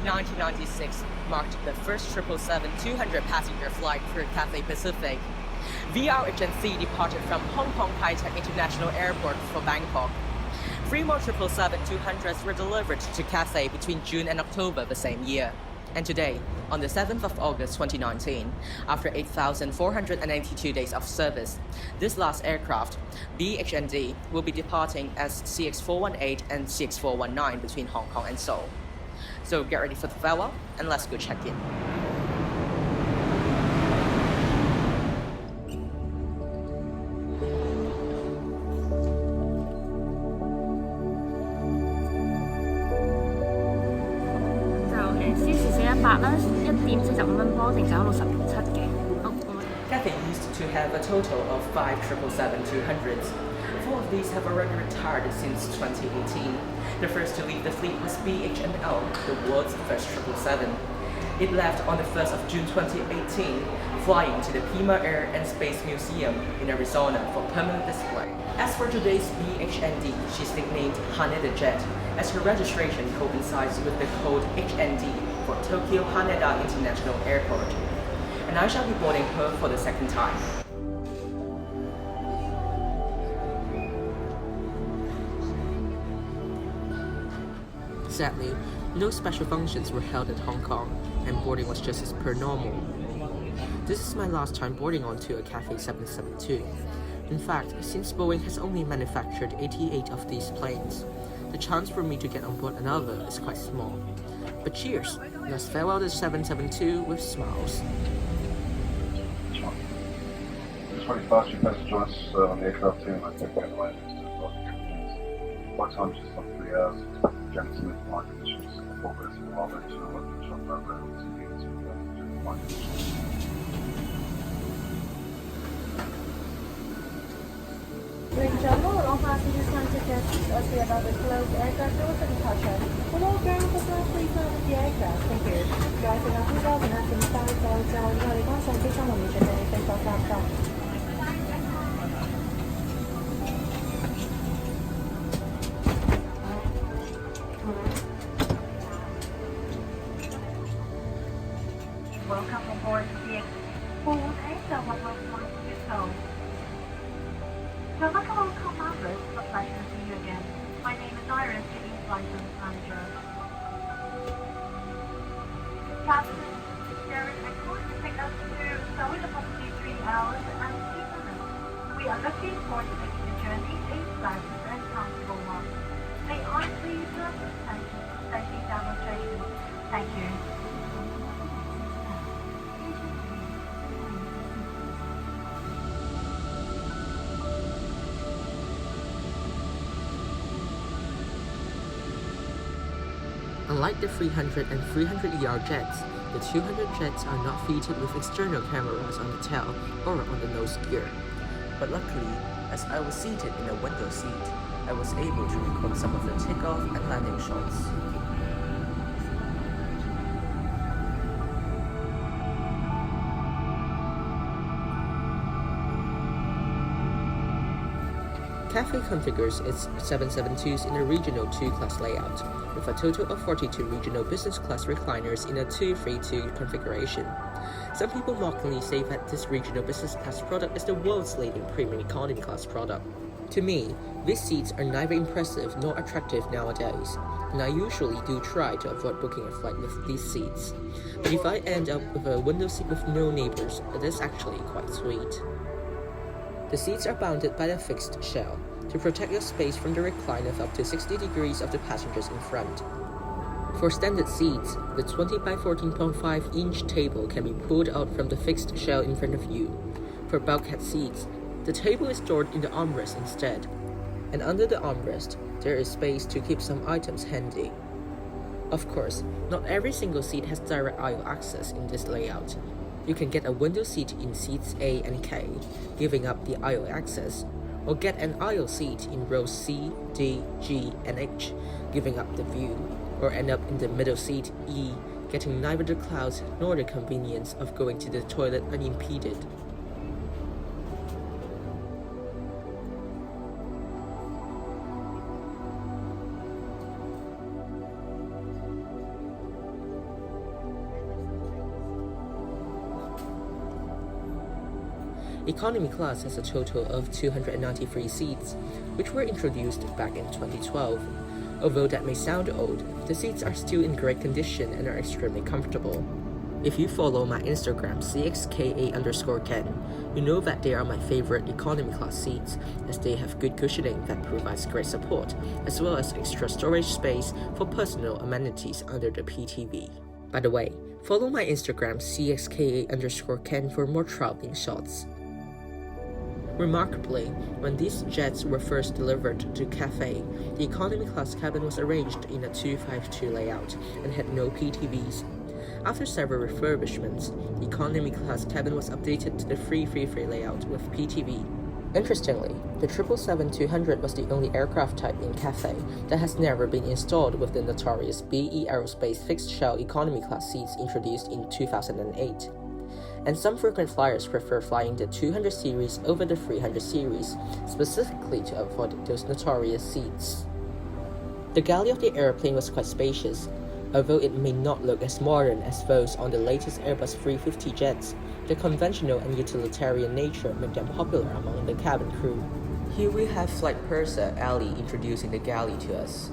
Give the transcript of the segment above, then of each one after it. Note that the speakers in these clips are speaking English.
1996 marked the first 777-200 passenger flight for Cathay Pacific. VR-HNC departed from Hong Kong International Airport for Bangkok. 3 more 777-200s were delivered to Cathay between June and October the same year. And today, on the 7th of August 2019, after 8,482 days of service, this last aircraft, B-HND, will be departing as CX418 and CX419 between Hong Kong and Seoul. So get ready for the farewell, and let's go check in. Cathay used to have a total of 5 777-200s. 4 of these have already retired since 2018. The first to leave the fleet was B-HND, the world's first 777. It left on the 1st of June 2018, flying to the Pima Air and Space Museum in Arizona for permanent display. As for today's B-HND, she's nicknamed Haneda Jet, as her registration coincides with the code HND for Tokyo Haneda International Airport. And I shall be boarding her for the second time. Sadly, no special functions were held at Hong Kong, and boarding was just as per normal. This is my last time boarding onto a Cathay 772. In fact, since Boeing has only manufactured 88 of these planes, the chance for me to get on board another is quite small. But cheers! Let's farewell the 772 with smiles. It's very fast, you better join us on the aircraft team. I think we're away next to the flight time just on 3 hours. Again, smooth flight conditions, progressing well into the weather control program to get to the flight conditions. In general, all passengers sign tickets as we about the closed aircraft doors for departure. Will all ground personnel please service the aircraft? Thank you. 各位乘客歡迎收聽前快就我哋剛上機新聞完全地飛過搭檔。Welcome aboard CX418 and 119 to Seoul. To our local commanders, it's a pleasure to see you again. My name is Darrin, the Flight Purser Manager. Captain, Darrin, I'm going to take us to Seoul in approximately 3 hours and 2 minutes. We are looking forward to making the journey a pleasant and comfortable one. May I please have your attention to safety demonstration? Thank you. Unlike the 300 and 300ER jets, the 200 jets are not fitted with external cameras on the tail or on the nose gear. But luckily, as I was seated in a window seat, I was able to record some of the takeoff and landing shots. Cathay configures its 772s in a regional 2-class layout, with a total of 42 regional business class recliners in a 2-3-2 configuration. Some people mockingly say that this regional business class product is the world's leading premium economy class product. To me, these seats are neither impressive nor attractive nowadays, and I usually do try to avoid booking a flight with these seats. But if I end up with a window seat with no neighbors, it is actually quite sweet. The seats are bounded by a fixed shell to protect your space from the recline of up to 60 degrees of the passengers in front. For standard seats, the 20 by 14.5 inch table can be pulled out from the fixed shell in front of you. For bulkhead seats, the table is stored in the armrest instead, and under the armrest, there is space to keep some items handy. Of course, not every single seat has direct aisle access in this layout. You can get a window seat in seats A and K, giving up the aisle access, or get an aisle seat in rows C, D, G, and H, giving up the view, or end up in the middle seat E, getting neither the clouds nor the convenience of going to the toilet unimpeded. Economy class has a total of 293 seats, which were introduced back in 2012. Although that may sound old, the seats are still in great condition and are extremely comfortable. If you follow my Instagram CX418 you know that they are my favorite economy class seats, as they have good cushioning that provides great support, as well as extra storage space for personal amenities under the PTV. By the way, follow my Instagram CXK8_Ken for more traveling shots. Remarkably, when these jets were first delivered to Cathay, the economy class cabin was arranged in a 252 layout and had no PTVs. After several refurbishments, the economy class cabin was updated to the 333 layout with PTV. Interestingly, the 777-200 was the only aircraft type in Cathay that has never been installed with the notorious BE Aerospace fixed-shell economy class seats introduced in 2008. And some frequent flyers prefer flying the 200 series over the 300 series, specifically to avoid those notorious seats. The galley of the airplane was quite spacious. Although it may not look as modern as those on the latest Airbus 350 jets, the conventional and utilitarian nature make them popular among the cabin crew. Here we have Flight Purser Elli introducing the galley to us.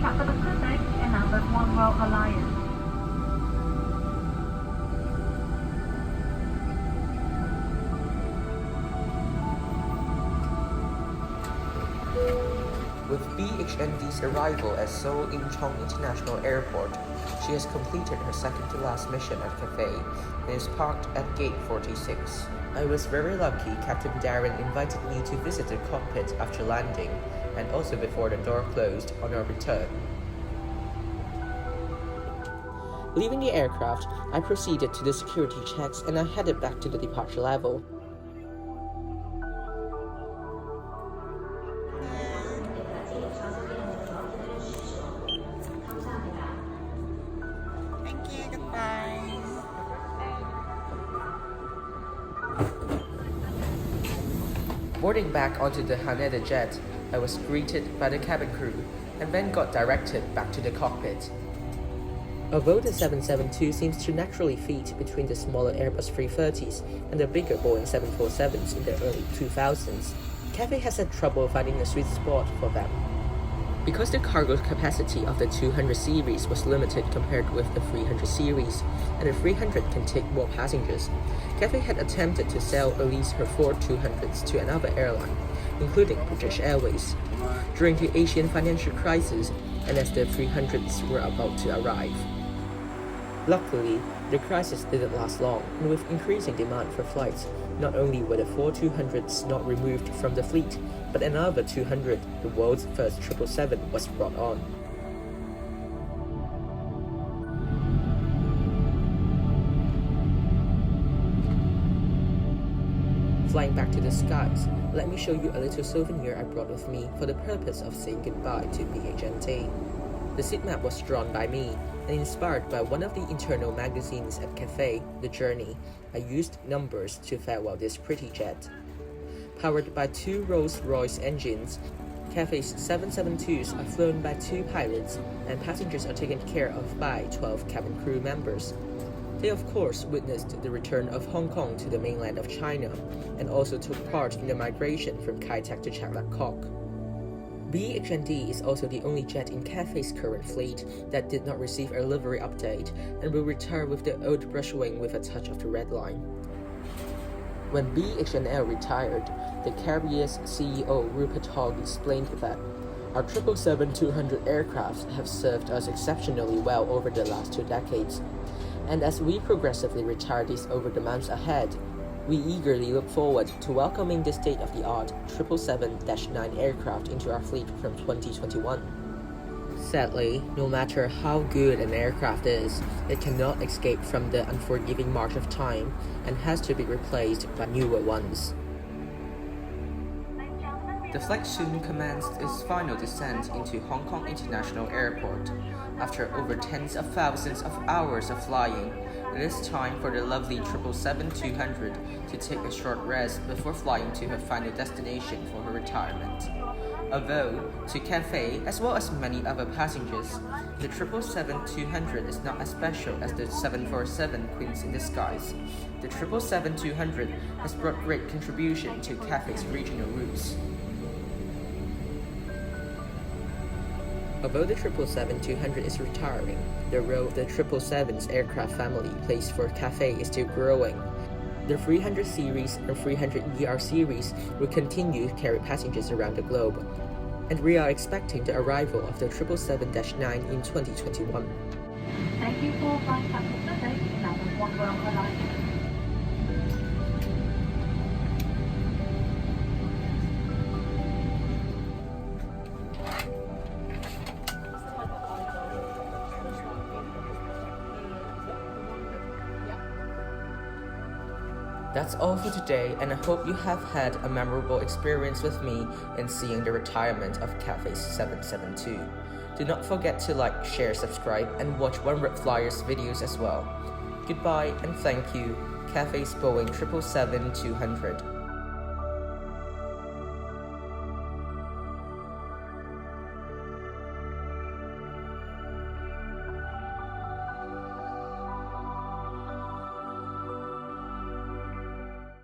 Cathay Pacific and number 1 World Alliance. With B-HND's arrival at Seoul Incheon International Airport, she has completed her second-to-last mission at Cathay and is parked at Gate 46. I was very lucky Captain Darrin invited me to visit the cockpit after landing, and also before the door closed on our return. Leaving the aircraft, I proceeded to the security checks and I headed back to the departure level. Thank you, goodbye. Boarding back onto the Haneda jet, I was greeted by the cabin crew and then got directed back to the cockpit. Although the 772 seems to naturally fit between the smaller Airbus 330s and the bigger Boeing 747s in the early 2000s, Cathay has had trouble finding a sweet spot for them. Because the cargo capacity of the 200 series was limited compared with the 300 series, and the 300 can take more passengers, Cathay had attempted to sell or lease her 4 200s to another airline, including British Airways, during the Asian financial crisis and as the 300s were about to arrive. Luckily, the crisis didn't last long, and with increasing demand for flights, not only were the 4 200s not removed from the fleet, but another 200, the world's first 777, was brought on. Flying back to the skies, let me show you a little souvenir I brought with me for the purpose of saying goodbye to B-HND. The seat map was drawn by me and inspired by one of the internal magazines at Cathay, The Journey. I used numbers to farewell this pretty jet. Powered by 2 Rolls-Royce engines, Cathay's 772s are flown by 2 pilots, and passengers are taken care of by 12 cabin crew members. They of course witnessed the return of Hong Kong to the mainland of China, and also took part in the migration from Kai Tak to Bangkok. B-HND is also the only jet in Cathay's current fleet that did not receive a livery update, and will retire with the old brushwing with a touch of the red line. When B-HNL retired, the carrier's CEO Rupert Hogg explained that our 777-200 aircraft have served us exceptionally well over the last 2 decades, and as we progressively retire these over the months ahead, we eagerly look forward to welcoming the state-of-the-art 777-9 aircraft into our fleet from 2021. Sadly, no matter how good an aircraft is, it cannot escape from the unforgiving march of time and has to be replaced by newer ones. The flight soon commenced its final descent into Hong Kong International Airport. After over tens of thousands of hours of flying, it is time for the lovely 777-200 to take a short rest before flying to her final destination for her retirement. Although, to Cathay as well as many other passengers, the 777-200 is not as special as the 747 Queens in the Skies. The 777-200 has brought great contribution to Cathay's regional routes. Although the 777-200 is retiring, the role the 777's aircraft family plays for Cathay is still growing. The 300 series and 300ER series will continue to carry passengers around the globe, and we are expecting the arrival of the 777-9 in 2021. Thank you for flying Flight Purser Elli. That was one well aligned. That's all for today, and I hope you have had a memorable experience with me in seeing the retirement of Cathay's 772. Do not forget to like, share, subscribe, and watch One Word Flyers videos as well. Goodbye and thank you, Cathay's Boeing 777-200.